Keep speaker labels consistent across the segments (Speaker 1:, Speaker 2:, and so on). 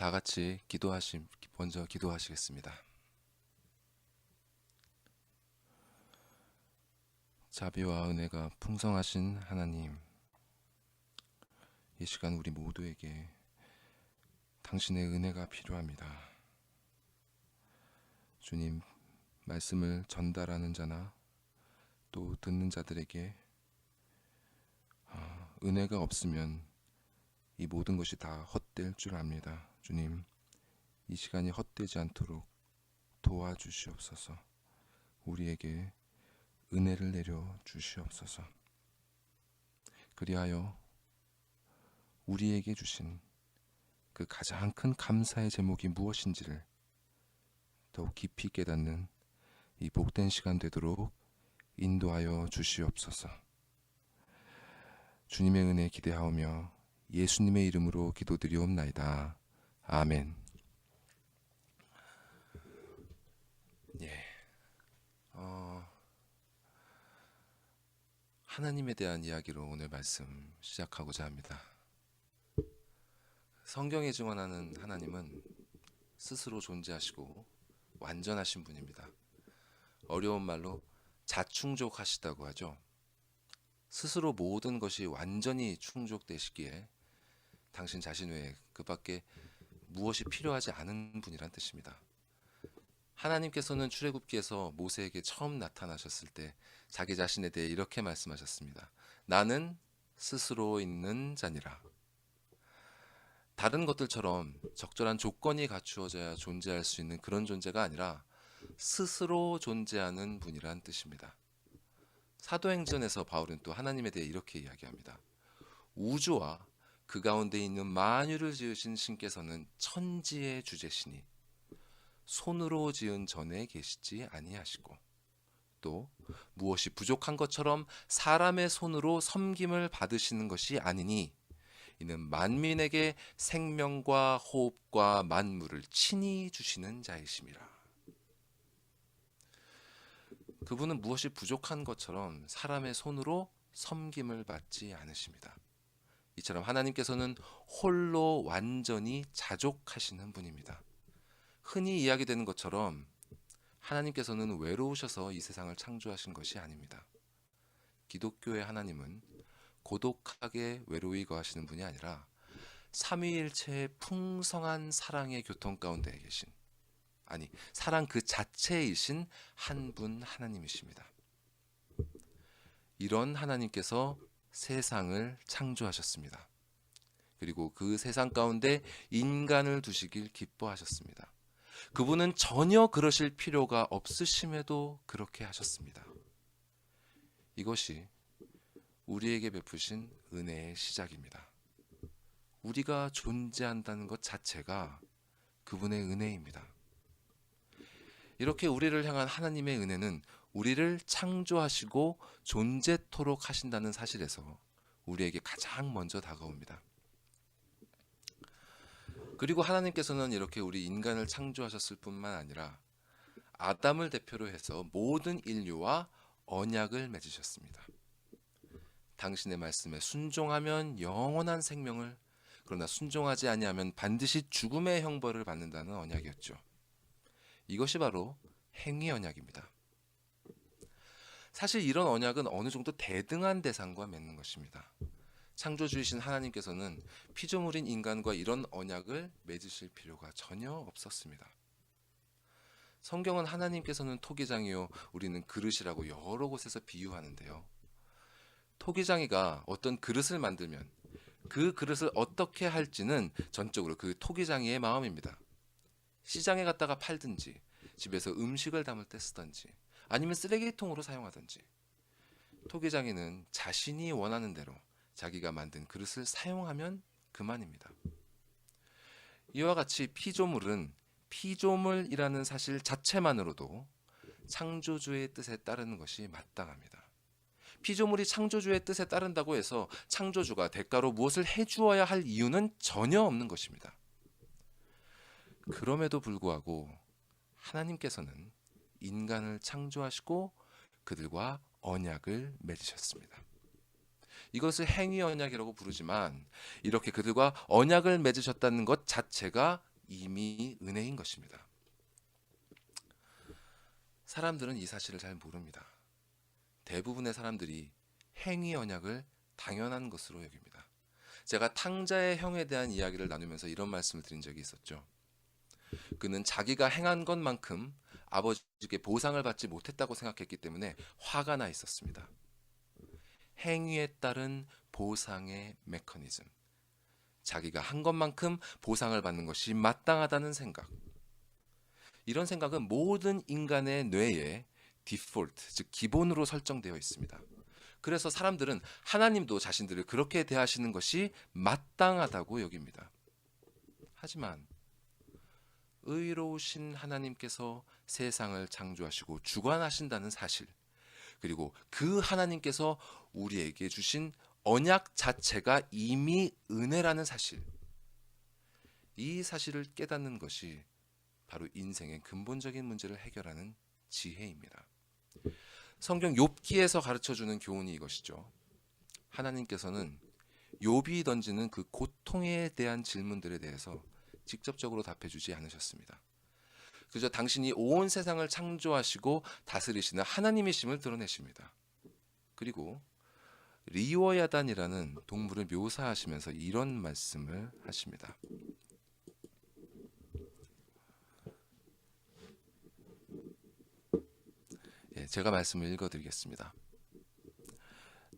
Speaker 1: 다 같이 먼저 기도하시겠습니다. 자비와 은혜가 풍성하신 하나님, 이 시간 우리 모두에게 당신의 은혜가 필요합니다. 주님, 말씀을 전달하는 자나 또 듣는 자들에게 은혜가 없으면 이 모든 것이 다 헛될 줄 압니다. 주님, 이 시간이 헛되지 않도록 도와주시옵소서. 우리에게 은혜를 내려 주시옵소서. 그리하여 우리에게 주신 그 가장 큰 감사의 제목이 무엇인지를 더욱 깊이 깨닫는 이 복된 시간 되도록 인도하여 주시옵소서. 주님의 은혜 기대하오며 예수님의 이름으로 기도드리옵나이다. 아멘. 하나님에 대한 이야기로 오늘 말씀 시작하고자 합니다. 성경에 증언하는 하나님은 스스로 존재하시고 완전하신 분입니다. 어려운 말로 자충족하시다고 하죠. 스스로 모든 것이 완전히 충족되시기에 당신 자신 외에 그 밖에 무엇이 필요하지 않은 분이란 뜻입니다. 하나님께서는 출애굽기에서 모세에게 처음 나타나셨을 때 자기 자신에 대해 이렇게 말씀하셨습니다. 나는 스스로 있는 자니라. 다른 것들처럼 적절한 조건이 갖추어져야 존재할 수 있는 그런 존재가 아니라 스스로 존재하는 분이란 뜻입니다. 사도행전에서 바울은 또 하나님에 대해 이렇게 이야기합니다. 우주와 그 가운데 있는 만유를 지으신 신께서는 천지의 주제시니 손으로 지은 전에 계시지 아니하시고 또 무엇이 부족한 것처럼 사람의 손으로 섬김을 받으시는 것이 아니니 이는 만민에게 생명과 호흡과 만물을 친히 주시는 자이심이라. 그분은 무엇이 부족한 것처럼 사람의 손으로 섬김을 받지 않으십니다. 이처럼 하나님께서는 홀로 완전히 자족하시는 분입니다. 흔히 이야기되는 것처럼 하나님께서는 외로우셔서 이 세상을 창조하신 것이 아닙니다. 기독교의 하나님은 고독하게 외로이 거하시는 분이 아니라 삼위일체의 풍성한 사랑의 교통 가운데 계신, 아니 사랑 그 자체이신 한 분 하나님이십니다. 이런 하나님께서 세상을 창조하셨습니다. 그리고 그 세상 가운데 인간을 두시길 기뻐하셨습니다. 그분은 전혀 그러실 필요가 없으심에도 그렇게 하셨습니다. 이것이 우리에게 베푸신 은혜의 시작입니다. 우리가 존재한다는 것 자체가 그분의 은혜입니다. 이렇게 우리를 향한 하나님의 은혜는 우리를 창조하시고 존재토록 하신다는 사실에서 우리에게 가장 먼저 다가옵니다. 그리고 하나님께서는 이렇게 우리 인간을 창조하셨을 뿐만 아니라 아담을 대표로 해서 모든 인류와 언약을 맺으셨습니다. 당신의 말씀에 순종하면 영원한 생명을, 그러나 순종하지 아니하면 반드시 죽음의 형벌을 받는다는 언약이었죠. 이것이 바로 행위 언약입니다. 사실 이런 언약은 어느 정도 대등한 대상과 맺는 것입니다. 창조주이신 하나님께서는 피조물인 인간과 이런 언약을 맺으실 필요가 전혀 없었습니다. 성경은 하나님께서는 토기장이요 우리는 그릇이라고 여러 곳에서 비유하는데요. 토기장이가 어떤 그릇을 만들면 그 그릇을 어떻게 할지는 전적으로 그 토기장이의 마음입니다. 시장에 갔다가 팔든지 집에서 음식을 담을 때 쓰든지 아니면 쓰레기통으로 사용하든지 토기장이는 자신이 원하는 대로 자기가 만든 그릇을 사용하면 그만입니다. 이와 같이 피조물은 피조물이라는 사실 자체만으로도 창조주의 뜻에 따르는 것이 마땅합니다. 피조물이 창조주의 뜻에 따른다고 해서 창조주가 대가로 무엇을 해주어야 할 이유는 전혀 없는 것입니다. 그럼에도 불구하고 하나님께서는 인간을 창조하시고 그들과 언약을 맺으셨습니다. 이것을 행위 언약이라고 부르지만 이렇게 그들과 언약을 맺으셨다는 것 자체가 이미 은혜인 것입니다. 사람들은 이 사실을 잘 모릅니다. 대부분의 사람들이 행위 언약을 당연한 것으로 여깁니다. 제가 탕자의 형에 대한 이야기를 나누면서 이런 말씀을 드린 적이 있었죠. 그는 자기가 행한 것만큼 아버지께 보상을 받지 못했다고 생각했기 때문에 화가 나 있었습니다. 행위에 따른 보상의 메커니즘, 자기가 한 것만큼 보상을 받는 것이 마땅하다는 생각, 이런 생각은 모든 인간의 뇌에 디폴트, 즉 기본으로 설정되어 있습니다. 그래서 사람들은 하나님도 자신들을 그렇게 대하시는 것이 마땅하다고 여깁니다. 하지만 의로우신 하나님께서 세상을 창조하시고 주관하신다는 사실, 그리고 그 하나님께서 우리에게 주신 언약 자체가 이미 은혜라는 사실, 이 사실을 깨닫는 것이 바로 인생의 근본적인 문제를 해결하는 지혜입니다. 성경 욥기에서 가르쳐주는 교훈이 이것이죠. 하나님께서는 욥이 던지는 그 고통에 대한 질문들에 대해서 직접적으로 답해주지 않으셨습니다. 그저 당신이 온 세상을 창조하시고 다스리시는 하나님이심을 드러내십니다. 그리고 리워야단이라는 동물을 묘사하시면서 이런 말씀을 하십니다. 제가 말씀을 읽어드리겠습니다.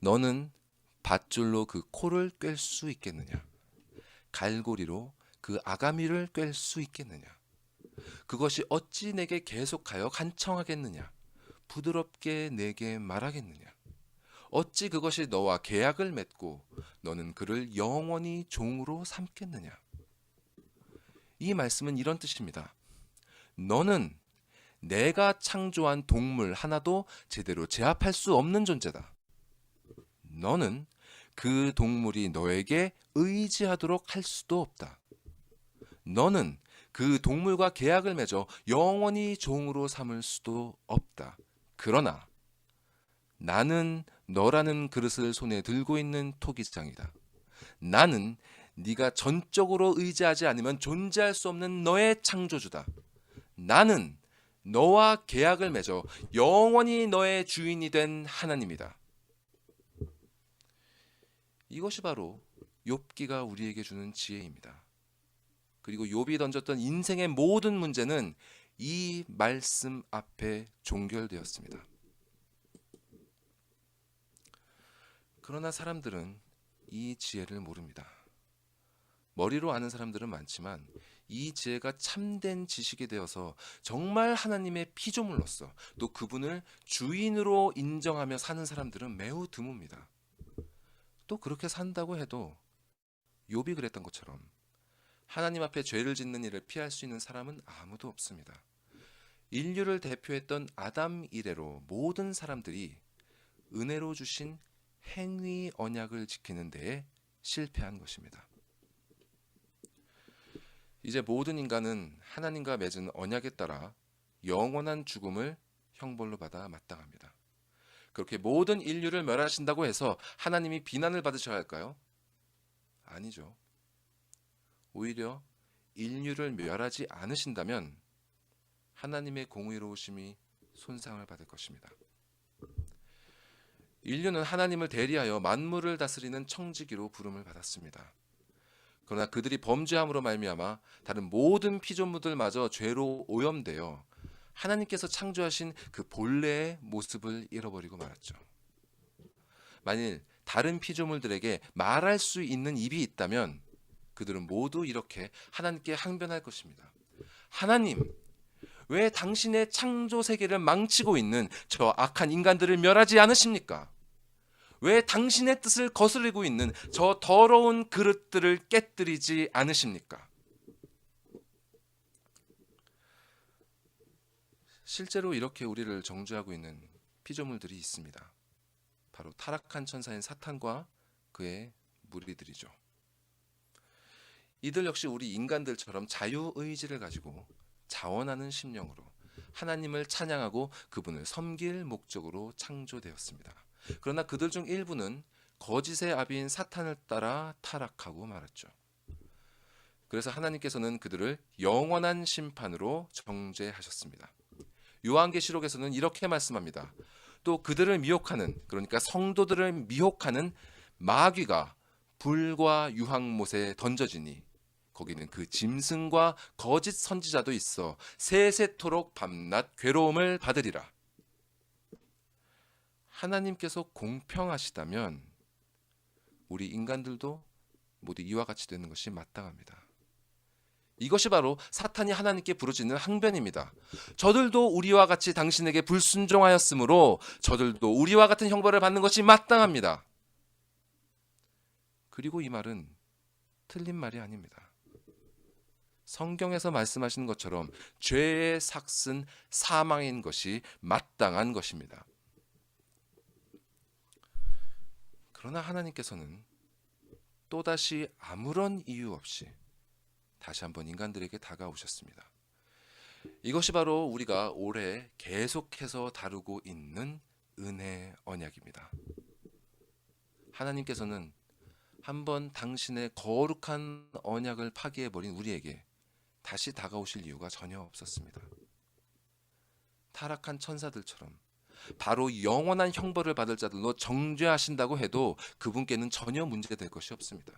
Speaker 1: 너는 밧줄로 그 코를 꿰 수 있겠느냐? 갈고리로 그 아가미를 꿰 수 있겠느냐? 그것이 어찌 내게 계속하여 간청하겠느냐? 부드럽게 내게 말하겠느냐? 어찌 그것이 너와 계약을 맺고 너는 그를 영원히 종으로 삼겠느냐? 이 말씀은 이런 뜻입니다. 너는 내가 창조한 동물 하나도 제대로 제압할 수 없는 존재다. 너는 그 동물이 너에게 의지하도록 할 수도 없다. 너는 그 동물과 계약을 맺어 영원히 종으로 삼을 수도 없다. 그러나 나는 너라는 그릇을 손에 들고 있는 토기장이다. 나는 네가 전적으로 의지하지 않으면 존재할 수 없는 너의 창조주다. 나는 너와 계약을 맺어 영원히 너의 주인이 된 하나님이다. 이것이 바로 욥기가 우리에게 주는 지혜입니다. 그리고 욥이 던졌던 인생의 모든 문제는 이 말씀 앞에 종결되었습니다. 그러나 사람들은 이 지혜를 모릅니다. 머리로 아는 사람들은 많지만 이 지혜가 참된 지식이 되어서 정말 하나님의 피조물로서 또 그분을 주인으로 인정하며 사는 사람들은 매우 드뭅니다. 또 그렇게 산다고 해도 욥이 그랬던 것처럼 하나님 앞에 죄를 짓는 일을 피할 수 있는 사람은 아무도 없습니다. 인류를 대표했던 아담 이래로 모든 사람들이 은혜로 주신 행위 언약을 지키는 데에 실패한 것입니다. 이제 모든 인간은 하나님과 맺은 언약에 따라 영원한 죽음을 형벌로 받아 마땅합니다. 그렇게 모든 인류를 멸하신다고 해서 하나님이 비난을 받으셔야 할까요? 아니죠. 오히려 인류를 멸하지 않으신다면 하나님의 공의로우심이 손상을 받을 것입니다. 인류는 하나님을 대리하여 만물을 다스리는 청지기로 부름을 받았습니다. 그러나 그들이 범죄함으로 말미암아 다른 모든 피조물들마저 죄로 오염되어 하나님께서 창조하신 그 본래의 모습을 잃어버리고 말았죠. 만일 다른 피조물들에게 말할 수 있는 입이 있다면 그들은 모두 이렇게 하나님께 항변할 것입니다. 하나님, 왜 당신의 창조 세계를 망치고 있는 저 악한 인간들을 멸하지 않으십니까? 왜 당신의 뜻을 거스르고 있는 저 더러운 그릇들을 깨뜨리지 않으십니까? 실제로 이렇게 우리를 정죄하고 있는 피조물들이 있습니다. 바로 타락한 천사인 사탄과 그의 무리들이죠. 이들 역시 우리 인간들처럼 자유의지를 가지고 자원하는 심령으로 하나님을 찬양하고 그분을 섬길 목적으로 창조되었습니다. 그러나 그들 중 일부는 거짓의 아비인 사탄을 따라 타락하고 말았죠. 그래서 하나님께서는 그들을 영원한 심판으로 정죄하셨습니다. 요한계시록에서는 이렇게 말씀합니다. 또 그들을 미혹하는, 그러니까 성도들을 미혹하는 마귀가 불과 유황못에 던져지니 거기는 그 짐승과 거짓 선지자도 있어 세세토록 밤낮 괴로움을 받으리라. 하나님께서 공평하시다면 우리 인간들도 모두 이와 같이 되는 것이 마땅합니다. 이것이 바로 사탄이 하나님께 부르짖는 항변입니다. 저들도 우리와 같이 당신에게 불순종하였으므로 저들도 우리와 같은 형벌을 받는 것이 마땅합니다. 그리고 이 말은 틀린 말이 아닙니다. 성경에서 말씀하시는 것처럼 죄의 삭은 사망인 것이 마땅한 것입니다. 그러나 하나님께서는 또다시 아무런 이유 없이 다시 한번 인간들에게 다가오셨습니다. 이것이 바로 우리가 올해 계속해서 다루고 있는 은혜 언약입니다. 하나님께서는 한번 당신의 거룩한 언약을 파기해버린 우리에게 다시 다가오실 이유가 전혀 없었습니다. 타락한 천사들처럼 바로 영원한 형벌을 받을 자들로 정죄하신다고 해도 그분께는 전혀 문제될 것이 없습니다.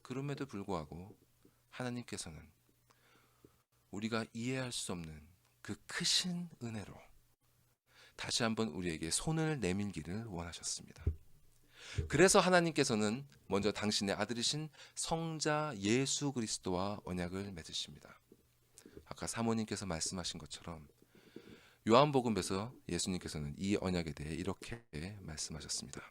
Speaker 1: 그럼에도 불구하고 하나님께서는 우리가 이해할 수 없는 그 크신 은혜로 다시 한번 우리에게 손을 내밀기를 원하셨습니다. 그래서 하나님께서는 먼저 당신의 아들이신 성자 예수 그리스도와 언약을 맺으십니다. 아까 사모님께서 말씀하신 것처럼 요한복음에서 예수님께서는 이 언약에 대해 이렇게 말씀하셨습니다.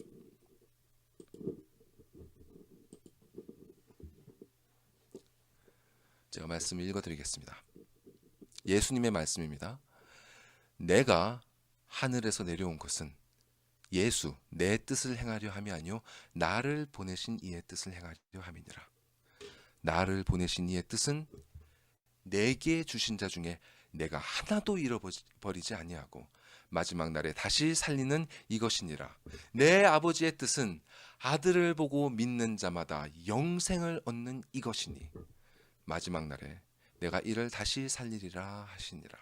Speaker 1: 제가 말씀을 읽어드리겠습니다. 예수님의 말씀입니다. 내가 하늘에서 내려온 것은 예수 내 뜻을 행하려 함이 아니요 나를 보내신 이의 뜻을 행하려 함이니라. 나를 보내신 이의 뜻은 내게 주신 자 중에 내가 하나도 잃어버리지 아니하고 마지막 날에 다시 살리는 이것이니라. 내 아버지의 뜻은 아들을 보고 믿는 자마다 영생을 얻는 이것이니 마지막 날에 내가 이를 다시 살리리라 하시니라.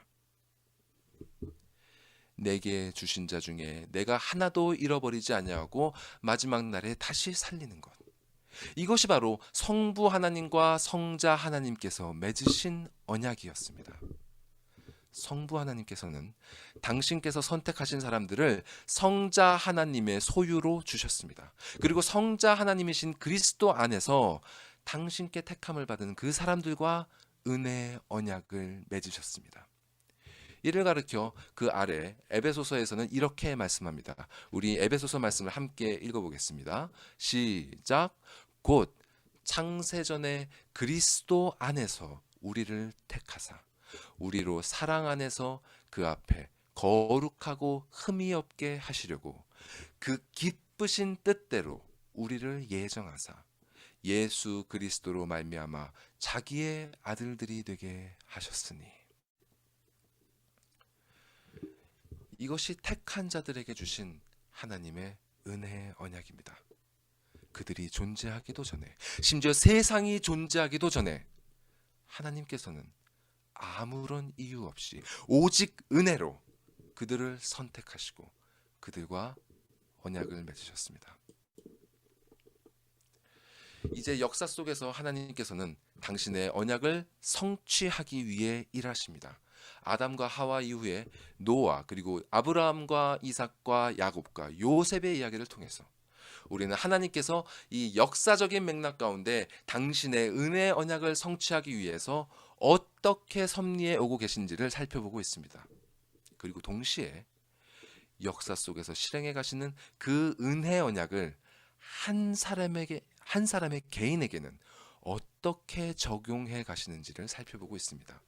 Speaker 1: 내게 주신 자 중에 내가 하나도 잃어버리지 아니하고 마지막 날에 다시 살리는 것. 이것이 바로 성부 하나님과 성자 하나님께서 맺으신 언약이었습니다. 성부 하나님께서는 당신께서 선택하신 사람들을 성자 하나님의 소유로 주셨습니다. 그리고 성자 하나님이신 그리스도 안에서 당신께 택함을 받은 그 사람들과 은혜의 언약을 맺으셨습니다. 이를 가르쳐 그 아래 에베소서에서는 이렇게 말씀합니다. 우리 에베소서 말씀을 함께 읽어보겠습니다. 시작. 곧 창세전에 그리스도 안에서 우리를 택하사 우리로 사랑 안에서 그 앞에 거룩하고 흠이 없게 하시려고 그 기쁘신 뜻대로 우리를 예정하사 예수 그리스도로 말미암아 자기의 아들들이 되게 하셨으니. 이것이 택한 자들에게 주신 하나님의 은혜의 언약입니다. 그들이 존재하기도 전에, 심지어 세상이 존재하기도 전에 하나님께서는 아무런 이유 없이 오직 은혜로 그들을 선택하시고 그들과 언약을 맺으셨습니다. 이제 역사 속에서 하나님께서는 당신의 언약을 성취하기 위해 일하십니다. 아담과 하와 이후에 노아 그리고 아브라함과 이삭과 야곱과 요셉의 이야기를 통해서 우리는 하나님께서 이 역사적인 맥락 가운데 당신의 은혜 언약을 성취하기 위해서 어떻게 섭리해 오고 계신지를 살펴보고 있습니다. 그리고 동시에 역사 속에서 실행해 가시는 그 은혜 언약을 한 사람의 개인에게는 어떻게 적용해 가시는지를 살펴보고 있습니다.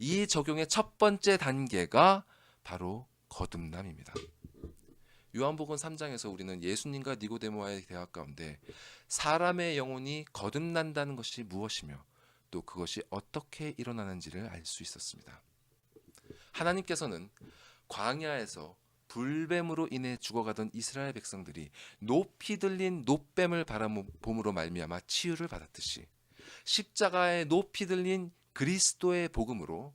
Speaker 1: 이 적용의 첫 번째 단계가 바로 거듭남입니다. 요한복음 3장에서 우리는 예수님과 니고데모와의 대화 가운데 사람의 영혼이 거듭난다는 것이 무엇이며 또 그것이 어떻게 일어나는지를 알 수 있었습니다. 하나님께서는 광야에서 불뱀으로 인해 죽어가던 이스라엘 백성들이 높이 들린 노뱀을 바라봄으로 말미암아 치유를 받았듯이 십자가에 높이 들린 그리스도의 복음으로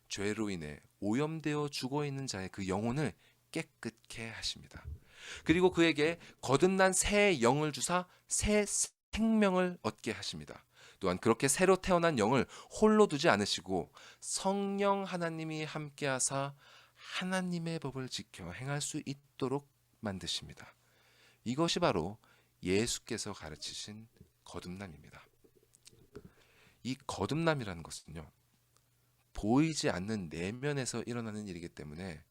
Speaker 1: 죄로 인해 오염되어 죽어 있는 자의 그 영혼을 깨끗게 하십니다. 그리고 그에게 거듭난 새 영을 주사 새 생명을 얻게 하십니다. 또한 그렇게 새로 태어난 영을 홀로 두지 않으시고 성령 하나님이 함께하사 하나님의 법을 지켜 행할 수 있도록 만드십니다. 이것이 바로 예수께서 가르치신 거듭남입니다. 이 거듭남이라는 것은요, 보이지 않는 내면에서 일어나는 일이기 때문에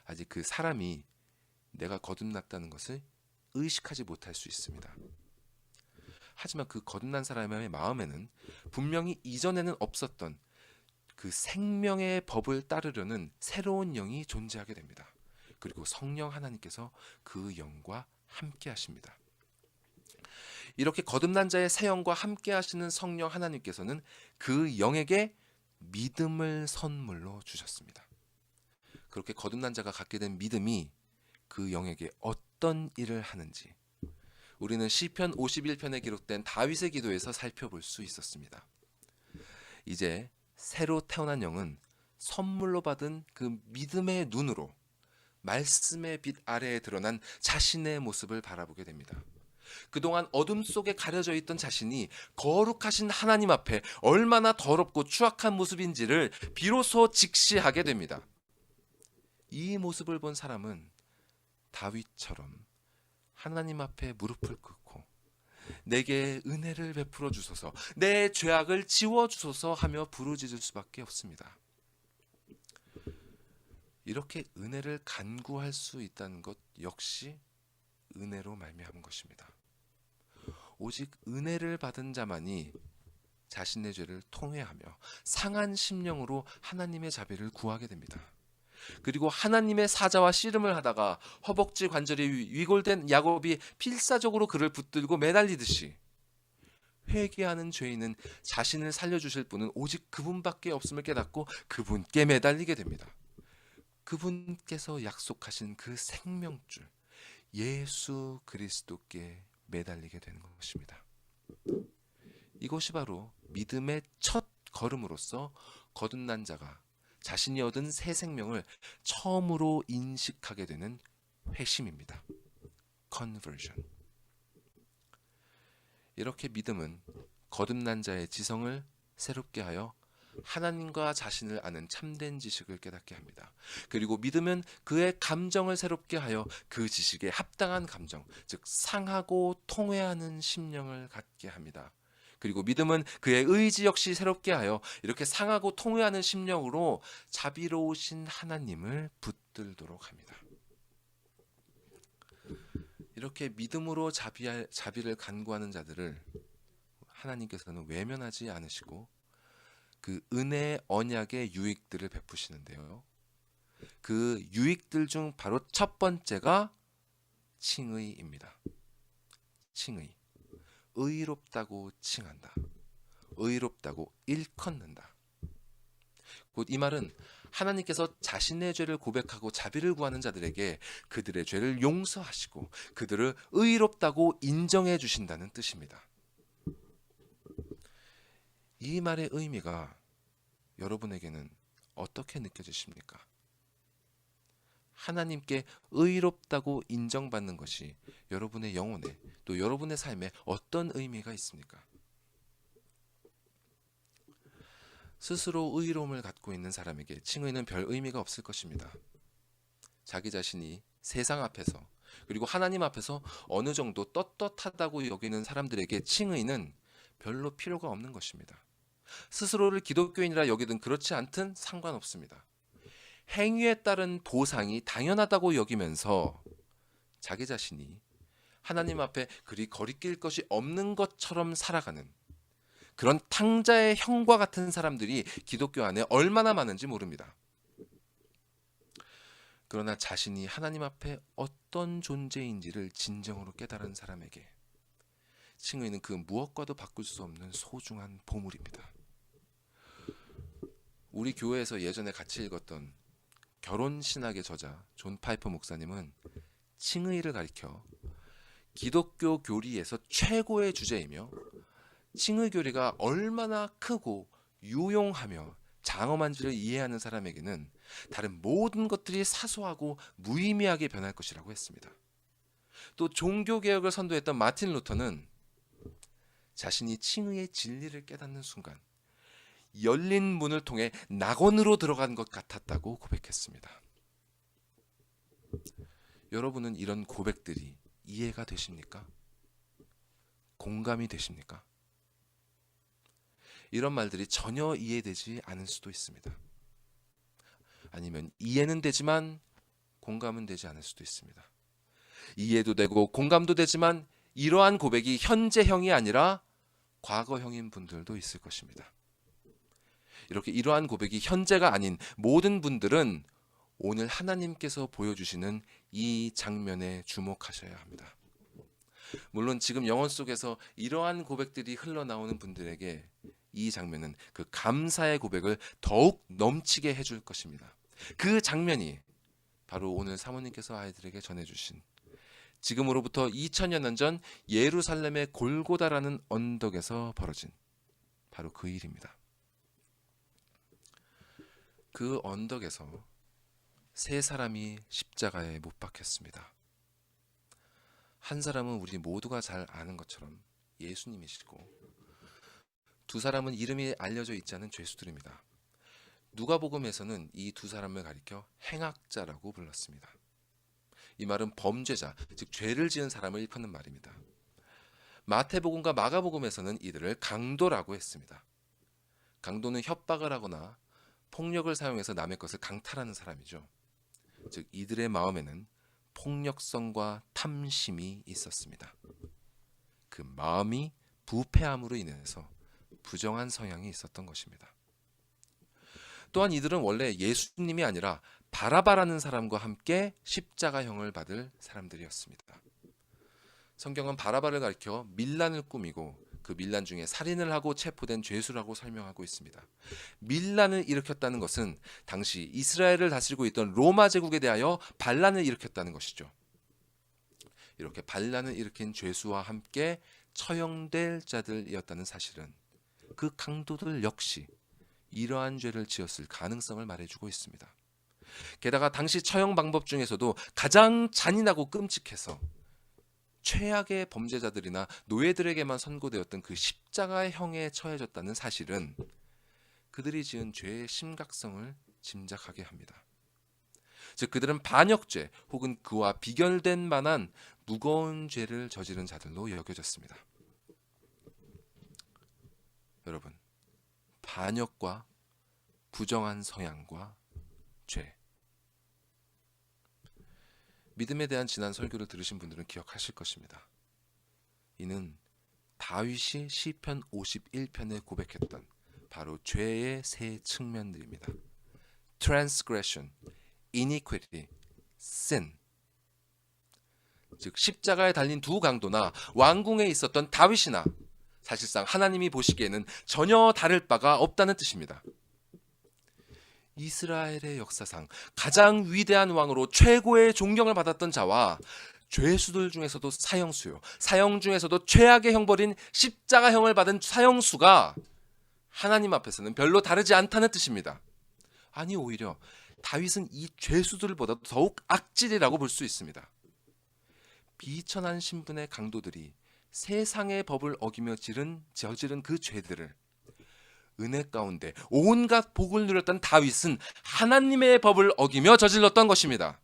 Speaker 1: 아직 그 사람이 내가 거듭났다는 것을 의식하지 못할 수 있습니다. 하지만 그 거듭난 사람의 마음에는 분명히 이전에는 없었던 그 생명의 법을 따르려는 새로운 영이 존재하게 됩니다. 그리고 성령 하나님께서 그 영과 함께 하십니다. 이렇게 거듭난 자의 새 영과 함께 하시는 성령 하나님께서는 그 영에게 믿음을 선물로 주셨습니다. 그렇게 거듭난 자가 갖게 된 믿음이 그 영에게 어떤 일을 하는지 우리는 시편 51편에 기록된 다윗의 기도에서 살펴볼 수 있었습니다. 이제 새로 태어난 영은 선물로 받은 그 믿음의 눈으로 말씀의 빛 아래에 드러난 자신의 모습을 바라보게 됩니다. 그동안 어둠 속에 가려져 있던 자신이 거룩하신 하나님 앞에 얼마나 더럽고 추악한 모습인지를 비로소 직시하게 됩니다. 이 모습을 본 사람은 다윗처럼 하나님 앞에 무릎을 꿇고 내게 은혜를 베풀어 주소서, 내 죄악을 지워 주소서 하며 부르짖을 수밖에 없습니다. 이렇게 은혜를 간구할 수 있다는 것 역시 은혜로 말미암은 것입니다. 오직 은혜를 받은 자만이 자신의 죄를 통회하며 상한 심령으로 하나님의 자비를 구하게 됩니다. 그리고 하나님의 사자와 씨름을 하다가 허벅지 관절이 위골된 야곱이 필사적으로 그를 붙들고 매달리듯이 회개하는 죄인은 자신을 살려주실 분은 오직 그분밖에 없음을 깨닫고 그분께 매달리게 됩니다. 그분께서 약속하신 그 생명줄 예수 그리스도께 매달리게 되는 것입니다. 이것이 바로 믿음의 첫 걸음으로서 거듭난 자가 자신이 얻은 새 생명을 처음으로 인식하게 되는 회심입니다. conversion. 이렇게 믿음은 거듭난 자의 지성을 새롭게 하여 하나님과 자신을 아는 참된 지식을 깨닫게 합니다. 그리고 믿음은 그의 감정을 새롭게 하여 그 지식에 합당한 감정, 즉 상하고 통회하는 심령을 갖게 합니다. 그리고 믿음은 그의 의지 역시 새롭게 하여 이렇게 상하고 통회하는 심령으로 자비로우신 하나님을 붙들도록 합니다. 이렇게 믿음으로 자비를 간구하는 자들을 하나님께서는 외면하지 않으시고 그 은혜의 언약의 유익들을 베푸시는데요. 그 유익들 중 바로 첫 번째가 칭의입니다. 칭의. 의롭다고 칭한다. 의롭다고 일컫는다. 곧 이 말은 하나님께서 자신의 죄를 고백하고 자비를 구하는 자들에게 그들의 죄를 용서하시고 그들을 의롭다고 인정해 주신다는 뜻입니다. 이 말의 의미가 여러분에게는 어떻게 느껴지십니까? 하나님께 의롭다고 인정받는 것이 여러분의 영혼에 또 여러분의 삶에 어떤 의미가 있습니까? 스스로 의로움을 갖고 있는 사람에게 칭의는 별 의미가 없을 것입니다. 자기 자신이 세상 앞에서 그리고 하나님 앞에서 어느 정도 떳떳하다고 여기는 사람들에게 칭의는 별로 필요가 없는 것입니다. 스스로를 기독교인이라 여기든 그렇지 않든 상관없습니다. 행위에 따른 보상이 당연하다고 여기면서 자기 자신이 하나님 앞에 그리 거리낄 것이 없는 것처럼 살아가는 그런 탕자의 형과 같은 사람들이 기독교 안에 얼마나 많은지 모릅니다. 그러나 자신이 하나님 앞에 어떤 존재인지를 진정으로 깨달은 사람에게 칭의는 그 무엇과도 바꿀 수 없는 소중한 보물입니다. 우리 교회에서 예전에 같이 읽었던 결혼신학의 저자 존 파이퍼 목사님은 칭의를 가리켜 기독교 교리에서 최고의 주제이며 칭의 교리가 얼마나 크고 유용하며 장엄한지를 이해하는 사람에게는 다른 모든 것들이 사소하고 무의미하게 변할 것이라고 했습니다. 또 종교개혁을 선도했던 마틴 루터는 자신이 칭의의 진리를 깨닫는 순간 열린 문을 통해 낙원으로 들어간 것 같았다고 고백했습니다. 여러분은 이런 고백들이 이해가 되십니까? 공감이 되십니까? 이런 말들이 전혀 이해되지 않을 수도 있습니다. 아니면 이해는 되지만 공감은 되지 않을 수도 있습니다. 이해도 되고 공감도 되지만 이러한 고백이 현재형이 아니라 과거형인 분들도 있을 것입니다. 이렇게 이러한 고백이 현재가 아닌 모든 분들은 오늘 하나님께서 보여주시는 이 장면에 주목하셔야 합니다. 물론 지금 영혼 속에서 이러한 고백들이 흘러나오는 분들에게 이 장면은 그 감사의 고백을 더욱 넘치게 해줄 것입니다. 그 장면이 바로 오늘 사모님께서 아이들에게 전해주신 지금으로부터 2000년 전 예루살렘의 골고다라는 언덕에서 벌어진 바로 그 일입니다. 그 언덕에서 세 사람이 십자가에 못 박혔습니다. 한 사람은 우리 모두가 잘 아는 것처럼 예수님이시고, 두 사람은 이름이 알려져 있지 않은 죄수들입니다. 누가복음에서는 이 두 사람을 가리켜 행악자라고 불렀습니다. 이 말은 범죄자, 즉 죄를 지은 사람을 일컫는 말입니다. 마태복음과 마가복음에서는 이들을 강도라고 했습니다. 강도는 협박을 하거나 폭력을 사용해서 남의 것을 강탈하는 사람이죠. 즉 이들의 마음에는 폭력성과 탐심이 있었습니다. 그 마음이 부패함으로 인해서 부정한 성향이 있었던 것입니다. 또한 이들은 원래 예수님이 아니라 바라바라는 사람과 함께 십자가형을 받을 사람들이었습니다. 성경은 바라바를 가리켜 밀란을 꾸미고 그 밀란 중에 살인을 하고 체포된 죄수라고 설명하고 있습니다. 밀란을 일으켰다는 것은 당시 이스라엘을 다스리고 있던 로마 제국에 대하여 반란을 일으켰다는 것이죠. 이렇게 반란을 일으킨 죄수와 함께 처형될 자들이었다는 사실은 그 강도들 역시 이러한 죄를 지었을 가능성을 말해주고 있습니다. 게다가 당시 처형 방법 중에서도 가장 잔인하고 끔찍해서 최악의 범죄자들이나 노예들에게만 선고되었던 그 십자가의 형에 처해졌다는 사실은 그들이 지은 죄의 심각성을 짐작하게 합니다. 즉 그들은 반역죄 혹은 그와 비결된 만한 무거운 죄를 저지른 자들로 여겨졌습니다. 여러분, 반역과 부정한 성향과 죄, 믿음에 대한 지난 설교를 들으신 분들은 기억하실 것입니다. 이는 다윗이 시편 51편에 고백했던 바로 죄의 세 측면들입니다. transgression, iniquity, sin. 즉 십자가에 달린 두 강도나 왕궁에 있었던 다윗이나 사실상 하나님이 보시기에는 전혀 다를 바가 없다는 뜻입니다. 이스라엘의 역사상 가장 위대한 왕으로 최고의 존경을 받았던 자와 죄수들 중에서도 사형수요, 사형 중에서도 최악의 형벌인 십자가형을 받은 사형수가 하나님 앞에서는 별로 다르지 않다는 뜻입니다. 아니 오히려 다윗은 이 죄수들보다도 더욱 악질이라고 볼 수 있습니다. 비천한 신분의 강도들이 세상의 법을 어기며 저지른 그 죄들을 은혜 가운데 온갖 복을 누렸던 다윗은 하나님의 법을 어기며 저질렀던 것입니다.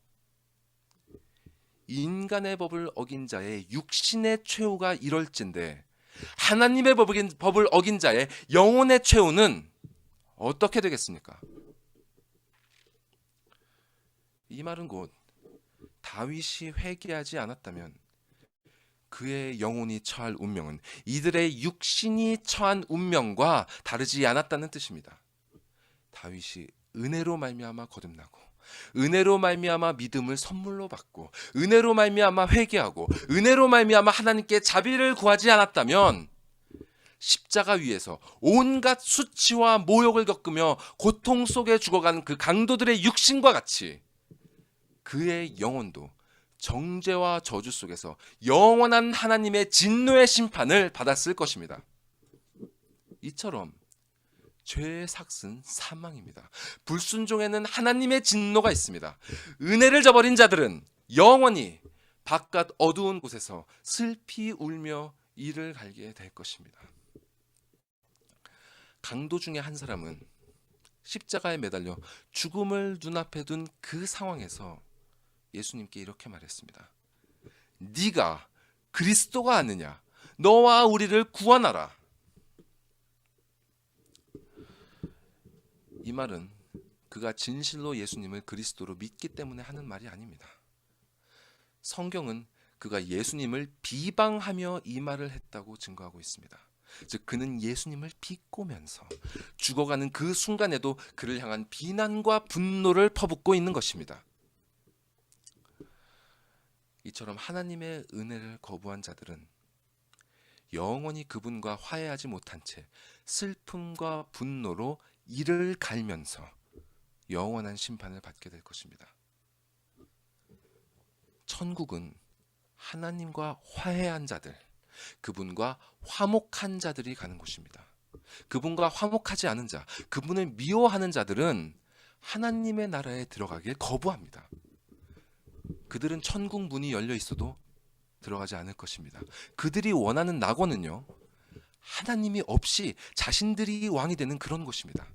Speaker 1: 인간의 법을 어긴 자의 육신의 최후가 이럴진데 하나님의 법을 어긴 자의 영혼의 최후는 어떻게 되겠습니까? 이 말은 곧 다윗이 회개하지 않았다면 그의 영혼이 처할 운명은 이들의 육신이 처한 운명과 다르지 않았다는 뜻입니다. 다윗이 은혜로 말미암아 거듭나고 은혜로 말미암아 믿음을 선물로 받고 은혜로 말미암아 회개하고 은혜로 말미암아 하나님께 자비를 구하지 않았다면 십자가 위에서 온갖 수치와 모욕을 겪으며 고통 속에 죽어간 그 강도들의 육신과 같이 그의 영혼도 정죄와 저주 속에서 영원한 하나님의 진노의 심판을 받았을 것입니다. 이처럼 죄의 삭은 사망입니다. 불순종에는 하나님의 진노가 있습니다. 은혜를 저버린 자들은 영원히 바깥 어두운 곳에서 슬피 울며 이를 갈게 될 것입니다. 강도 중에 한 사람은 십자가에 매달려 죽음을 눈앞에 둔 그 상황에서 예수님께 이렇게 말했습니다. 네가 그리스도가 아니냐? 너와 우리를 구원하라. 이 말은 그가 진실로 예수님을 그리스도로 믿기 때문에 하는 말이 아닙니다. 성경은 그가 예수님을 비방하며 이 말을 했다고 증거하고 있습니다. 즉 그는 예수님을 비꼬면서 죽어가는 그 순간에도 그를 향한 비난과 분노를 퍼붓고 있는 것입니다. 이처럼 하나님의 은혜를 거부한 자들은 영원히 그분과 화해하지 못한 채 슬픔과 분노로 이를 갈면서 영원한 심판을 받게 될 것입니다. 천국은 하나님과 화해한 자들, 그분과 화목한 자들이 가는 곳입니다. 그분과 화목하지 않은 자, 그분을 미워하는 자들은 하나님의 나라에 들어가길 거부합니다. 그들은 천국 문이 열려 있어도 들어가지 않을 것입니다. 그들이 원하는 낙원은요, 하나님이 없이 자신들이 왕이 되는 그런 곳입니다.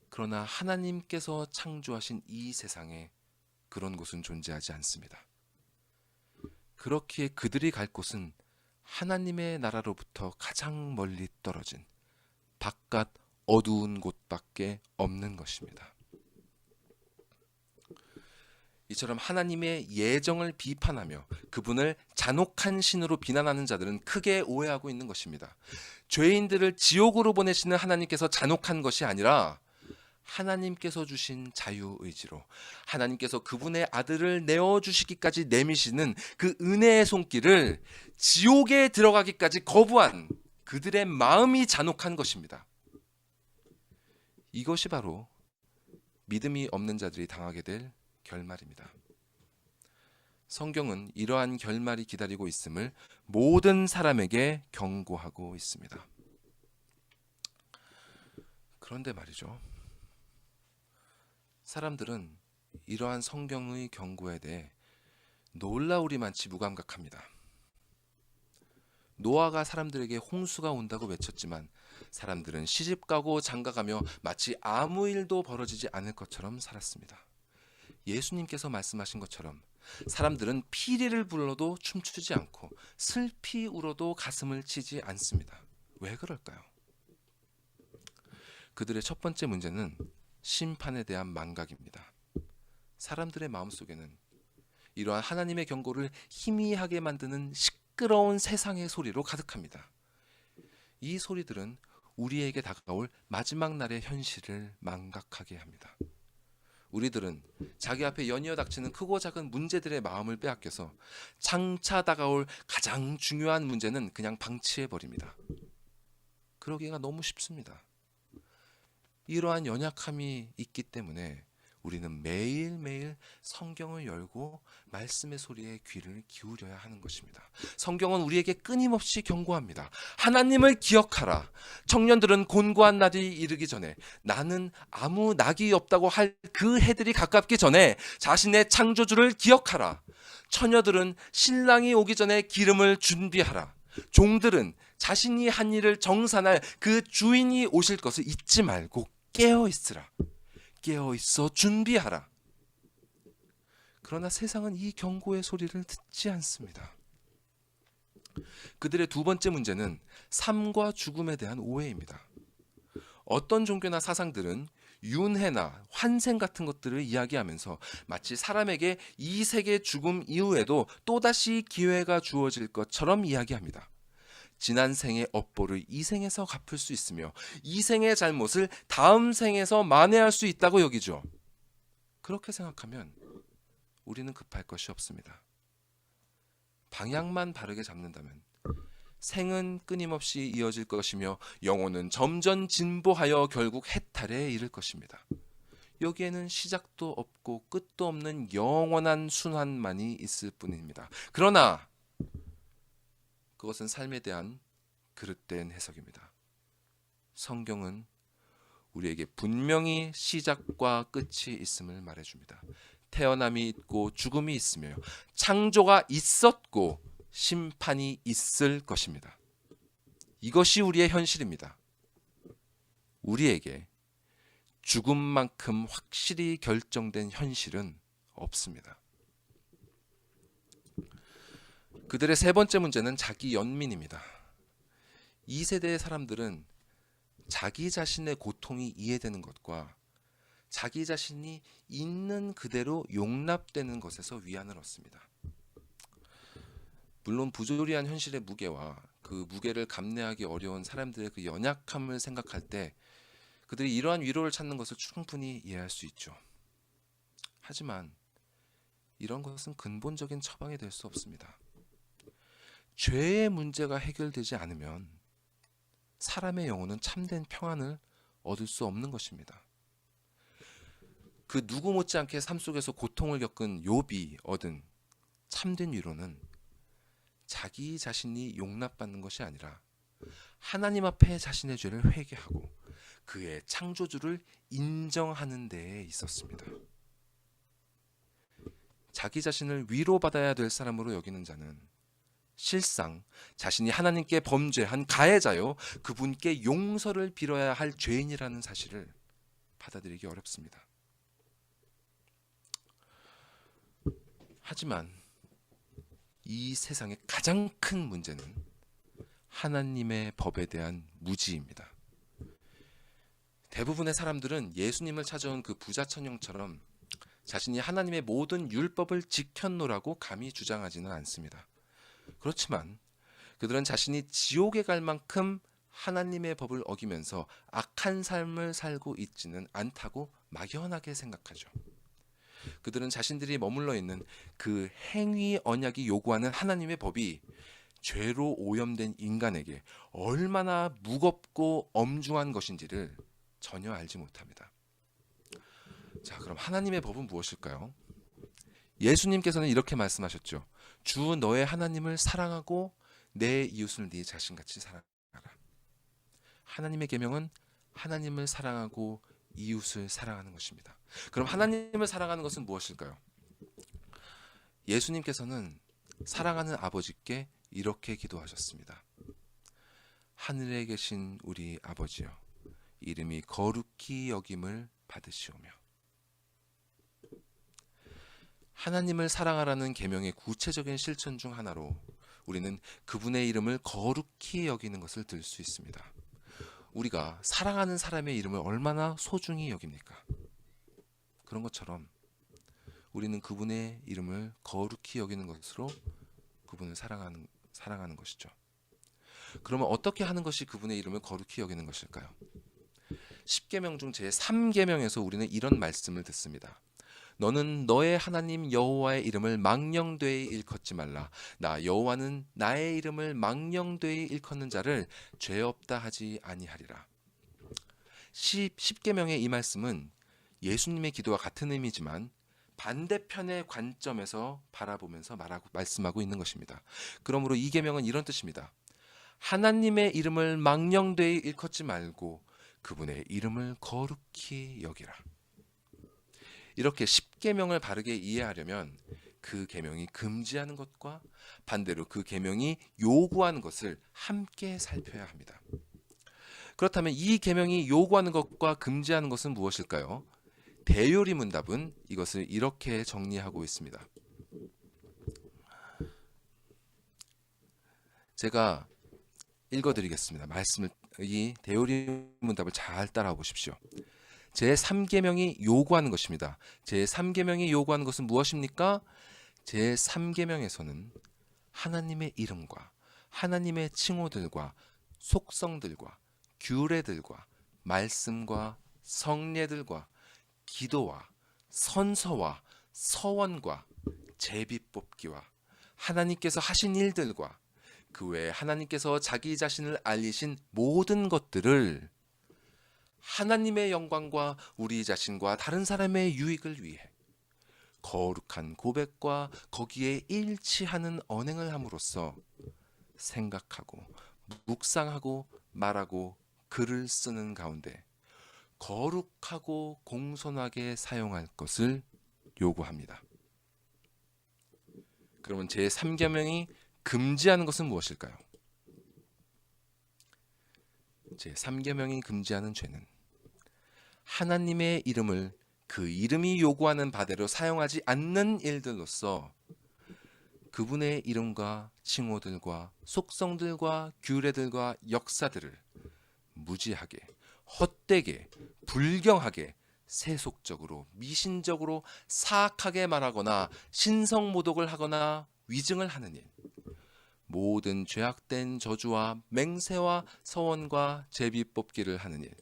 Speaker 1: 그러나 하나님께서 창조하신 이 세상에 그런 곳은 존재하지 않습니다. 그렇기에 그들이 갈 곳은 하나님의 나라로부터 가장 멀리 떨어진 바깥 어두운 곳밖에 없는 것입니다. 이처럼 하나님의 예정을 비판하며 그분을 잔혹한 신으로 비난하는 자들은 크게 오해하고 있는 것입니다. 죄인들을 지옥으로 보내시는 하나님께서 잔혹한 것이 아니라 하나님께서 주신 자유의지로 하나님께서 그분의 아들을 내어주시기까지 내미시는 그 은혜의 손길을 지옥에 들어가기까지 거부한 그들의 마음이 잔혹한 것입니다. 이것이 바로 믿음이 없는 자들이 당하게 될 결말입니다. 성경은 이러한 결말이 기다리고 있음을 모든 사람에게 경고하고 있습니다. 그런데 말이죠. 사람들은 이러한 성경의 경고에 대해 놀라우리만치 무감각합니다. 노아가 사람들에게 홍수가 온다고 외쳤지만 사람들은 시집가고 장가가며 마치 아무 일도 벌어지지 않을 것처럼 살았습니다. 예수님께서 말씀하신 것처럼 사람들은 피리를 불러도 춤추지 않고 슬피 울어도 가슴을 치지 않습니다. 왜 그럴까요? 그들의 첫 번째 문제는 심판에 대한 망각입니다. 사람들의 마음속에는 이러한 하나님의 경고를 희미하게 만드는 시끄러운 세상의 소리로 가득합니다. 이 소리들은 우리에게 다가올 마지막 날의 현실을 망각하게 합니다. 우리들은 자기 앞에 연이어 닥치는 크고 작은 문제들의 마음을 빼앗겨서 장차 다가올 가장 중요한 문제는 그냥 방치해버립니다. 그러기가 너무 쉽습니다. 이러한 연약함이 있기 때문에 우리는 매일매일 성경을 열고 말씀의 소리에 귀를 기울여야 하는 것입니다. 성경은 우리에게 끊임없이 경고합니다. 하나님을 기억하라. 청년들은 곤고한 날이 이르기 전에, 나는 아무 낙이 없다고 할 그 해들이 가깝기 전에 자신의 창조주를 기억하라. 처녀들은 신랑이 오기 전에 기름을 준비하라. 종들은 자신이 한 일을 정산할 그 주인이 오실 것을 잊지 말고 깨어 있으라. 깨어 있어 준비하라. 그러나 세상은 이 경고의 소리를 듣지 않습니다. 그들의 두 번째 문제는 삶과 죽음에 대한 오해입니다. 어떤 종교나 사상들은 윤회나 환생 같은 것들을 이야기하면서 마치 사람에게 이 세계 죽음 이후에도 또다시 기회가 주어질 것처럼 이야기합니다. 지난 생의 업보를 이 생에서 갚을 수 있으며 이 생의 잘못을 다음 생에서 만회할 수 있다고 여기죠. 그렇게 생각하면 우리는 급할 것이 없습니다. 방향만 바르게 잡는다면 생은 끊임없이 이어질 것이며 영혼은 점점 진보하여 결국 해탈에 이를 것입니다. 여기에는 시작도 없고 끝도 없는 영원한 순환만이 있을 뿐입니다. 그러나 그것은 삶에 대한 그릇된 해석입니다. 성경은 우리에게 분명히 시작과 끝이 있음을 말해줍니다. 태어남이 있고 죽음이 있으며 창조가 있었고 심판이 있을 것입니다. 이것이 우리의 현실입니다. 우리에게 죽음만큼 확실히 결정된 현실은 없습니다. 그들의 세 번째 문제는 자기 연민입니다. 이 세대의 사람들은 자기 자신의 고통이 이해되는 것과 자기 자신이 있는 그대로 용납되는 것에서 위안을 얻습니다. 물론 부조리한 현실의 무게와 그 무게를 감내하기 어려운 사람들의 그 연약함을 생각할 때 그들이 이러한 위로를 찾는 것을 충분히 이해할 수 있죠. 하지만 이런 것은 근본적인 처방이 될 수 없습니다. 죄의 문제가 해결되지 않으면 사람의 영혼은 참된 평안을 얻을 수 없는 것입니다. 그 누구 못지않게 삶 속에서 고통을 겪은 욥이 얻은 참된 위로는 자기 자신이 용납받는 것이 아니라 하나님 앞에 자신의 죄를 회개하고 그의 창조주를 인정하는 데에 있었습니다. 자기 자신을 위로받아야 될 사람으로 여기는 자는 실상 자신이 하나님께 범죄한 가해자요 그분께 용서를 빌어야 할 죄인이라는 사실을 받아들이기 어렵습니다. 하지만 이 세상의 가장 큰 문제는 하나님의 법에 대한 무지입니다. 대부분의 사람들은 예수님을 찾아온 그 부자 천형처럼 자신이 하나님의 모든 율법을 지켰노라고 감히 주장하지는 않습니다. 그렇지만 그들은 자신이 지옥에 갈 만큼 하나님의 법을 어기면서 악한 삶을 살고 있지는 않다고 막연하게 생각하죠. 그들은 자신들이 머물러 있는 그 행위 언약이 요구하는 하나님의 법이 죄로 오염된 인간에게 얼마나 무겁고 엄중한 것인지를 전혀 알지 못합니다. 자, 그럼 하나님의 법은 무엇일까요? 예수님께서는 이렇게 말씀하셨죠. 주 너의 하나님을 사랑하고 내 이웃을 네 자신같이 사랑하라. 하나님의 계명은 하나님을 사랑하고 이웃을 사랑하는 것입니다. 그럼 하나님을 사랑하는 것은 무엇일까요? 예수님께서는 사랑하는 아버지께 이렇게 기도하셨습니다. 하늘에 계신 우리 아버지여, 이름이 거룩히 여김을 받으시오며. 하나님을 사랑하라는 계명의 구체적인 실천 중 하나로 우리는 그분의 이름을 거룩히 여기는 것을 들 수 있습니다. 우리가 사랑하는 사람의 이름을 얼마나 소중히 여깁니까? 그런 것처럼 우리는 그분의 이름을 거룩히 여기는 것으로 그분을 사랑하는 것이죠. 그러면 어떻게 하는 것이 그분의 이름을 거룩히 여기는 것일까요? 10계명 중 제3계명에서 우리는 이런 말씀을 듣습니다. 너는 너의 하나님 여호와의 이름을 망령되이 일컫지 말라. 나 여호와는 나의 이름을 망령되이 일컫는 자를 죄 없다 하지 아니하리라. 10계명의 이 말씀은 예수님의 기도와 같은 의미지만 반대편의 관점에서 바라보면서 말씀하고 있는 것입니다. 그러므로 이 계명은 이런 뜻입니다. 하나님의 이름을 망령되이 일컫지 말고 그분의 이름을 거룩히 여기라. 이렇게 10계명을 바르게 이해하려면 그 계명이 금지하는 것과 반대로 그 계명이 요구하는 것을 함께 살펴야 합니다. 그렇다면 이 계명이 요구하는 것과 금지하는 것은 무엇일까요? 대요리 문답은 이것을 이렇게 정리하고 있습니다. 제가 읽어드리겠습니다. 이 대요리 문답을 잘 따라와 보십시오. 제3계명이 요구하는 것입니다. 제3계명이 요구하는 것은 무엇입니까? 제3계명에서는 하나님의 이름과 하나님의 칭호들과 속성들과 규례들과 말씀과 성례들과 기도와 선서와 서원과 제비뽑기와 하나님께서 하신 일들과 그 외에 하나님께서 자기 자신을 알리신 모든 것들을 하나님의 영광과 우리 자신과 다른 사람의 유익을 위해 거룩한 고백과 거기에 일치하는 언행을 함으로써 생각하고 묵상하고 말하고 글을 쓰는 가운데 거룩하고 공손하게 사용할 것을 요구합니다. 그러면 제3계명이 금지하는 것은 무엇일까요? 제3계명이 금지하는 죄는 하나님의 이름을 그 이름이 요구하는 바대로 사용하지 않는 일들로서 그분의 이름과 칭호들과 속성들과 규례들과 역사들을 무지하게, 헛되게, 불경하게, 세속적으로, 미신적으로 사악하게 말하거나 신성모독을 하거나 위증을 하는 일, 모든 죄악된 저주와 맹세와 서원과 제비뽑기를 하는 일,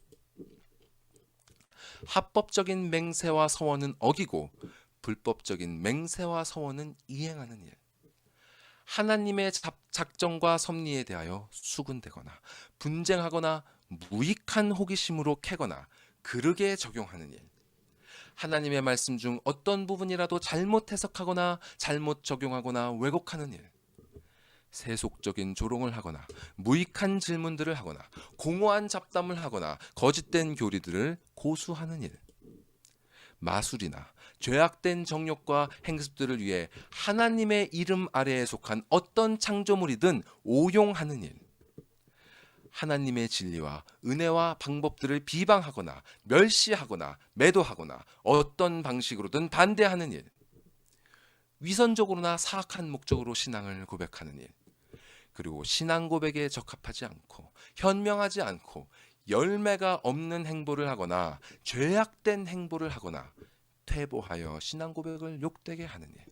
Speaker 1: 합법적인 맹세와 서원은 어기고 불법적인 맹세와 서원은 이행하는 일, 하나님의 작정과 섭리에 대하여 수군대거나 분쟁하거나 무익한 호기심으로 캐거나 그르게 적용하는 일, 하나님의 말씀 중 어떤 부분이라도 잘못 해석하거나 잘못 적용하거나 왜곡하는 일, 세속적인 조롱을 하거나 무익한 질문들을 하거나 공허한 잡담을 하거나 거짓된 교리들을 고수하는 일, 마술이나 죄악된 정욕과 행습들을 위해 하나님의 이름 아래에 속한 어떤 창조물이든 오용하는 일, 하나님의 진리와 은혜와 방법들을 비방하거나 멸시하거나 매도하거나 어떤 방식으로든 반대하는 일, 위선적으로나 사악한 목적으로 신앙을 고백하는 일, 그리고 신앙 고백에 적합하지 않고 현명하지 않고 열매가 없는 행보를 하거나 죄악된 행보를 하거나 퇴보하여 신앙 고백을 욕되게 하는 일,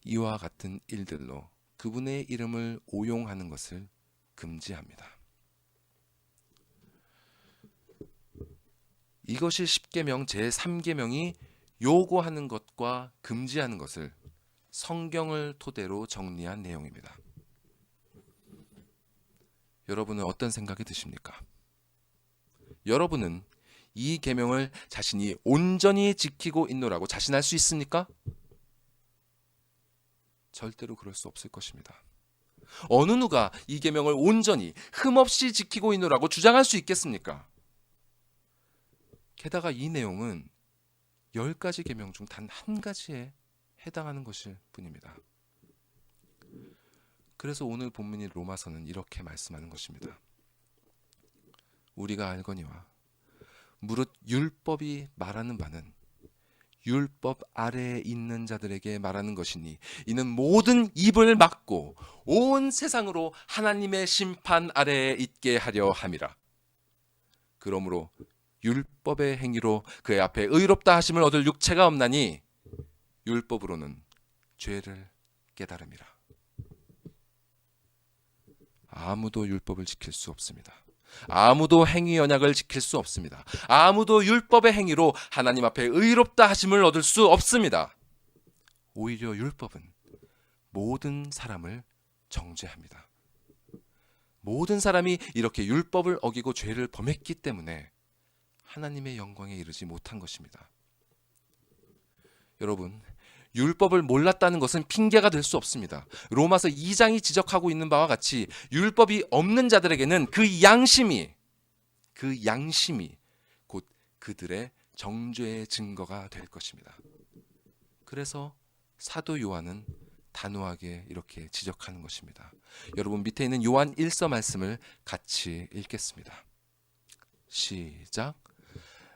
Speaker 1: 이와 같은 일들로 그분의 이름을 오용하는 것을 금지합니다. 이것이 십계명 제3계명이 요구하는 것과 금지하는 것을 성경을 토대로 정리한 내용입니다. 여러분은 어떤 생각이 드십니까? 여러분은 이 계명을 자신이 온전히 지키고 있노라고 자신할 수 있습니까? 절대로 그럴 수 없을 것입니다. 어느 누가 이 계명을 온전히 흠없이 지키고 있노라고 주장할 수 있겠습니까? 게다가 이 내용은 10가지 계명 중 단 한 가지에 해당하는 것일 뿐입니다. 그래서 오늘 본문인 로마서는 이렇게 말씀하는 것입니다. 우리가 알거니와 무릇 율법이 말하는 바는 율법 아래에 있는 자들에게 말하는 것이니 이는 모든 입을 막고 온 세상으로 하나님의 심판 아래에 있게 하려 함이라. 그러므로 율법의 행위로 그의 앞에 의롭다 하심을 얻을 육체가 없나니 율법으로는 죄를 깨달음이라. 아무도 율법을 지킬 수 없습니다. 아무도 행위 언약을 지킬 수 없습니다. 아무도 율법의 행위로 하나님 앞에 의롭다 하심을 얻을 수 없습니다. 오히려 율법은 모든 사람을 정죄합니다. 모든 사람이 이렇게 율법을 어기고 죄를 범했기 때문에 하나님의 영광에 이르지 못한 것입니다. 여러분, 율법을 몰랐다는 것은 핑계가 될 수 없습니다. 로마서 2장이 지적하고 있는 바와 같이 율법이 없는 자들에게는 그 양심이 곧 그들의 정죄의 증거가 될 것입니다. 그래서 사도 요한은 단호하게 이렇게 지적하는 것입니다. 여러분, 밑에 있는 요한 1서 말씀을 같이 읽겠습니다. 시작.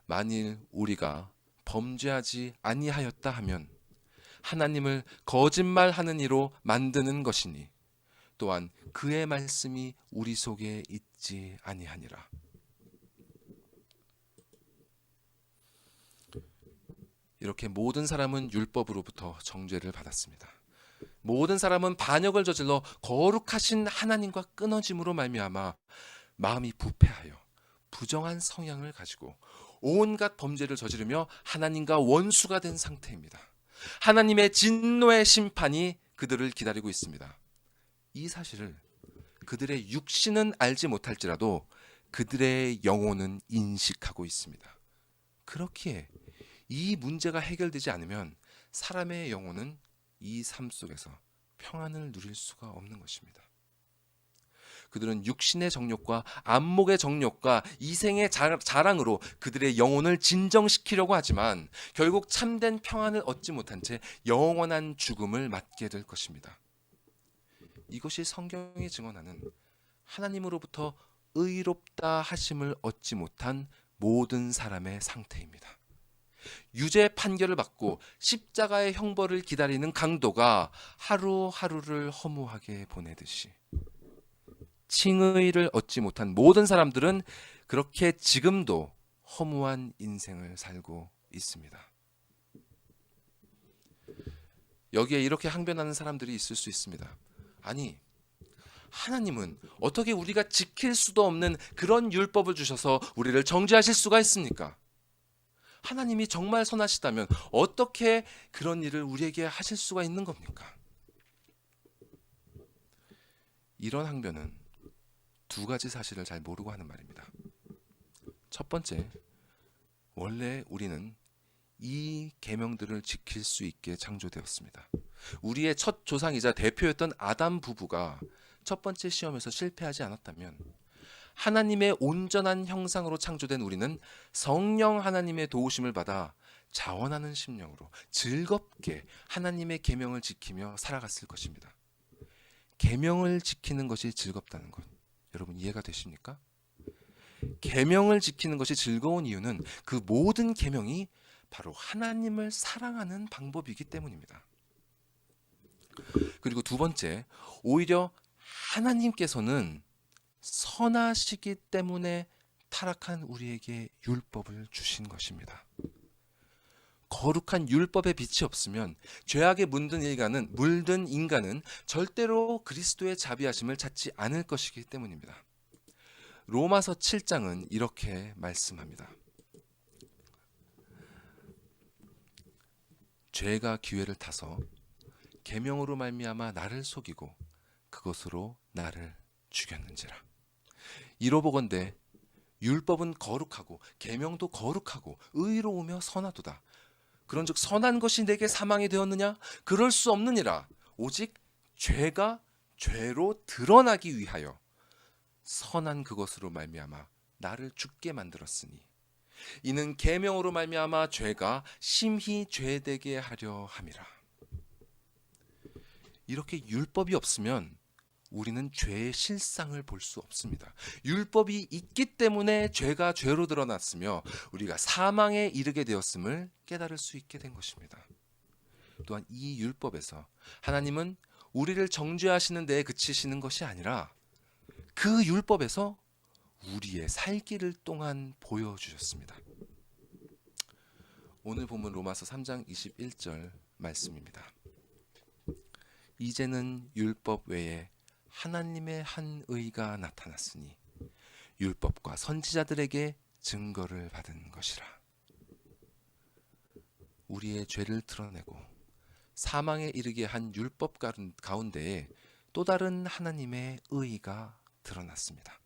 Speaker 1: 만일 우리가 범죄하지 아니하였다 하면 하나님을 거짓말하는 이로 만드는 것이니 또한 그의 말씀이 우리 속에 있지 아니하니라. 이렇게 모든 사람은 율법으로부터 정죄를 받았습니다. 모든 사람은 반역을 저질러 거룩하신 하나님과 끊어짐으로 말미암아 마음이 부패하여 부정한 성향을 가지고 온갖 범죄를 저지르며 하나님과 원수가 된 상태입니다. 하나님의 진노의 심판이 그들을 기다리고 있습니다. 이 사실을 그들의 육신은 알지 못할지라도 그들의 영혼은 인식하고 있습니다. 그렇기에 이 문제가 해결되지 않으면 사람의 영혼은 이 삶 속에서 평안을 누릴 수가 없는 것입니다. 그들은 육신의 정욕과 안목의 정욕과 이생의 자랑으로 그들의 영혼을 진정시키려고 하지만 결국 참된 평안을 얻지 못한 채 영원한 죽음을 맞게 될 것입니다. 이것이 성경이 증언하는 하나님으로부터 의롭다 하심을 얻지 못한 모든 사람의 상태입니다. 유죄 판결을 받고 십자가의 형벌을 기다리는 강도가 하루하루를 허무하게 보내듯이 칭의를 얻지 못한 모든 사람들은 그렇게 지금도 허무한 인생을 살고 있습니다. 여기에 이렇게 항변하는 사람들이 있을 수 있습니다. 아니, 하나님은 어떻게 우리가 지킬 수도 없는 그런 율법을 주셔서 우리를 정죄하실 수가 있습니까? 하나님이 정말 선하시다면 어떻게 그런 일을 우리에게 하실 수가 있는 겁니까? 이런 항변은 두 가지 사실을 잘 모르고 하는 말입니다. 첫 번째, 원래 우리는 이 계명들을 지킬 수 있게 창조되었습니다. 우리의 첫 조상이자 대표였던 아담 부부가 첫 번째 시험에서 실패하지 않았다면 하나님의 온전한 형상으로 창조된 우리는 성령 하나님의 도우심을 받아 자원하는 심령으로 즐겁게 하나님의 계명을 지키며 살아갔을 것입니다. 계명을 지키는 것이 즐겁다는 것, 여러분 이해가 되십니까? 계명을 지키는 것이 즐거운 이유는 그 모든 계명이 바로 하나님을 사랑하는 방법이기 때문입니다. 그리고 두 번째, 오히려 하나님께서는 선하시기 때문에 타락한 우리에게 율법을 주신 것입니다. 거룩한 율법의 빛이 없으면 죄악에 물든 인간은 절대로 그리스도의 자비하심을 찾지 않을 것이기 때문입니다. 로마서 7장은 이렇게 말씀합니다. 죄가 기회를 타서 계명으로 말미암아 나를 속이고 그것으로 나를 죽였는지라. 이로보건대 율법은 거룩하고 계명도 거룩하고 의로우며 선하도다. 그런즉 선한 것이 내게 사망이 되었느냐? 그럴 수 없느니라. 오직 죄가 죄로 드러나기 위하여 선한 그것으로 말미암아 나를 죽게 만들었으니 이는 계명으로 말미암아 죄가 심히 죄되게 하려 함이라. 이렇게 율법이 없으면 우리는 죄의 실상을 볼 수 없습니다. 율법이 있기 때문에 죄가 죄로 드러났으며 우리가 사망에 이르게 되었음을 깨달을 수 있게 된 것입니다. 또한 이 율법에서 하나님은 우리를 정죄하시는 데에 그치시는 것이 아니라 그 율법에서 우리의 살 길을 또한 보여주셨습니다. 오늘 본문 로마서 3장 21절 말씀입니다. 이제는 율법 외에 하나님의 한 의가 나타났으니 율법과 선지자들에게 증거를 받은 것이라. 우리의 죄를 드러내고 사망에 이르게 한 율법 가운데에 또 다른 하나님의 의가 드러났습니다.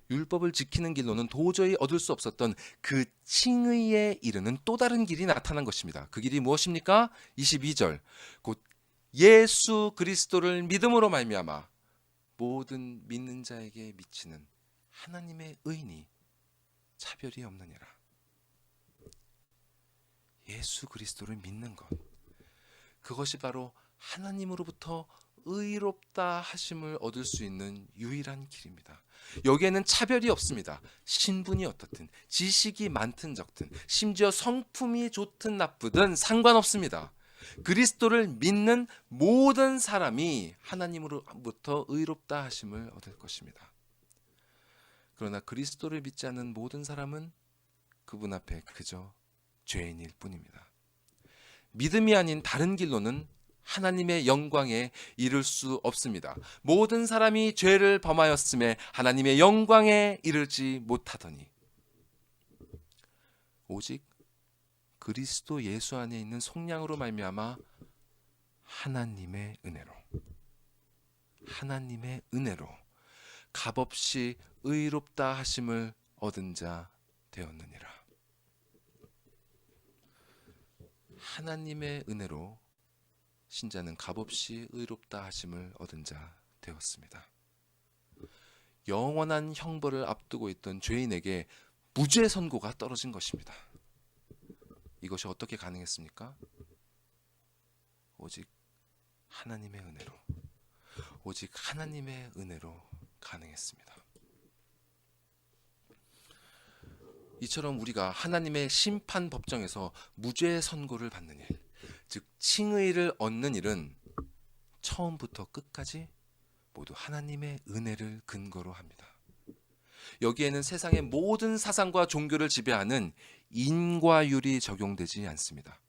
Speaker 1: 율법을 지키는 길로는 도저히 얻을 수 없었던 그 칭의에 이르는 또 다른 길이 나타난 것입니다. 그 길이 무엇입니까? 22절 곧 예수 그리스도를 믿음으로 말미암아 모든 믿는 자에게 미치는 하나님의 의니 차별이 없느니라. 예수 그리스도를 믿는 것, 그것이 바로 하나님으로부터 의롭다 하심을 얻을 수 있는 유일한 길입니다. 여기에는 차별이 없습니다. 신분이 어떻든, 지식이 많든 적든, 심지어 성품이 좋든 나쁘든 상관없습니다. 그리스도를 믿는 모든 사람이 하나님으로부터 의롭다 하심을 얻을 것입니다. 그러나 그리스도를 믿지 않는 모든 사람은 그분 앞에 그저 죄인일 뿐입니다. 믿음이 아닌 다른 길로는 하나님의 영광에 이를 수 없습니다. 모든 사람이 죄를 범하였음에 하나님의 영광에 이르지 못하더니 오직 그리스도 예수 안에 있는 속량으로 말미암아 하나님의 은혜로 값없이 의롭다 하심을 얻은 자 되었느니라. 하나님의 은혜로 신자는 값없이 의롭다 하심을 얻은 자 되었습니다. 영원한 형벌을 앞두고 있던 죄인에게 무죄 선고가 떨어진 것입니다. 이것이 어떻게 가능했습니까? 오직 하나님의 은혜로, 오직 하나님의 은혜로 가능했습니다. 이처럼 우리가 하나님의 심판 법정에서 무죄 선고를 받는 일, 즉 칭의를 얻는 일은 처음부터 끝까지 모두 하나님의 은혜를 근거로 합니다. 여기에는 세상의 모든 사상과 종교를 지배하는 인과율이 적용되지 않습니다.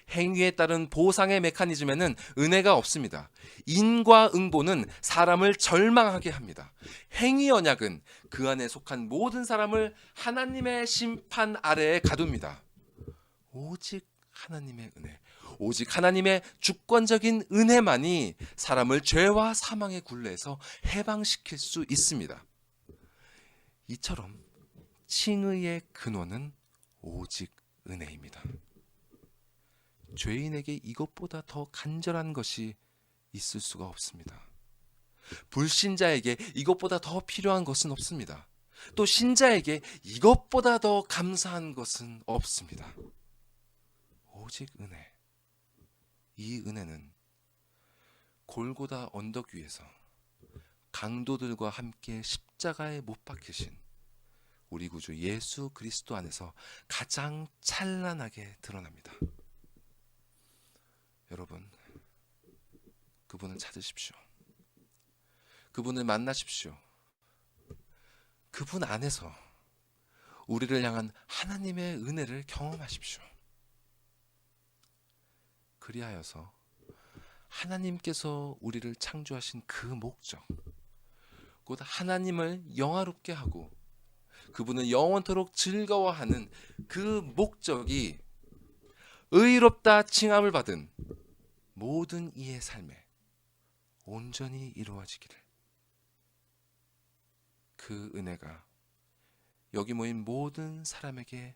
Speaker 1: 행위에 따른 보상의 메커니즘에는 은혜가 없습니다. 인과응보는 사람을 절망하게 합니다. 행위 언약은 그 안에 속한 모든 사람을 하나님의 심판 아래에 가둡니다. 오직 하나님의 은혜, 오직 하나님의 주권적인 은혜만이 사람을 죄와 사망의 굴레에서 해방시킬 수 있습니다. 이처럼 칭의의 근원은 오직 은혜입니다. 죄인에게 이것보다 더 간절한 것이 있을 수가 없습니다. 불신자에게 이것보다 더 필요한 것은 없습니다. 또 신자에게 이것보다 더 감사한 것은 없습니다. 오직 은혜. 이 은혜는 골고다 언덕 위에서 강도들과 함께 십자가에 못 박히신 우리 구주 예수 그리스도 안에서 가장 찬란하게 드러납니다. 여러분, 그분을 찾으십시오. 그분을 만나십시오. 그분 안에서 우리를 향한 하나님의 은혜를 경험하십시오. 그리하여서 하나님께서 우리를 창조하신 그 목적, 곧 하나님을 영화롭게 하고 그분을 영원토록 즐거워하는 그 목적이 의롭다 칭함을 받은 모든 이의 삶에 온전히 이루어지기를, 그 은혜가 여기 모인 모든 사람에게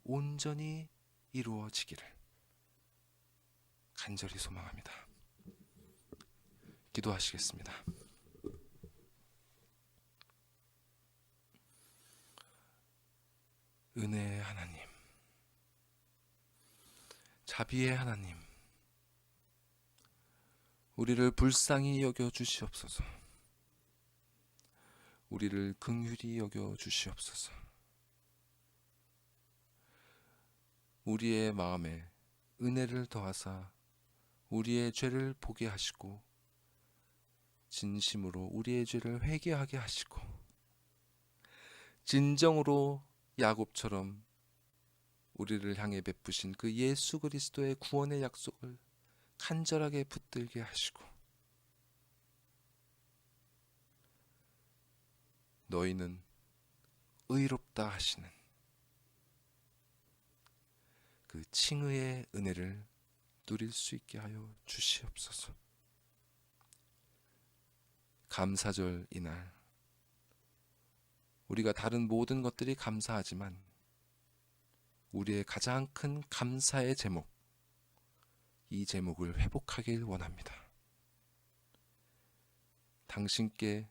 Speaker 1: 온전히 이루어지기를 간절히 소망합니다. 기도하시겠습니다. 은혜의 하나님, 자비의 하나님, 우리를 불쌍히 여겨 주시옵소서. 우리를 긍휼히 여겨 주시옵소서. 우리의 마음에 은혜를 더하사 우리의 죄를 보게 하시고 진심으로 우리의 죄를 회개하게 하시고 진정으로 야곱처럼 우리를 향해 베푸신 그 예수 그리스도의 구원의 약속을 간절하게 붙들게 하시고 너희는 의롭다 하시는 그 칭의의 은혜를 누릴 수 있게 하여 주시옵소서. 감사절 이날 우리가 다른 모든 것들이 감사하지만 우리의 가장 큰 감사의 제목, 이 제목을 회복하길 원합니다. 당신께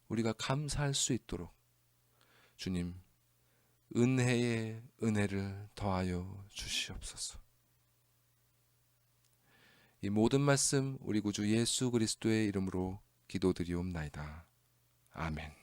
Speaker 1: 우리가 감사할 수 있도록 주님 은혜의 은혜를 더하여 주시옵소서. 이 모든 말씀 우리 구주 예수 그리스도의 이름으로 기도드리옵나이다. 아멘.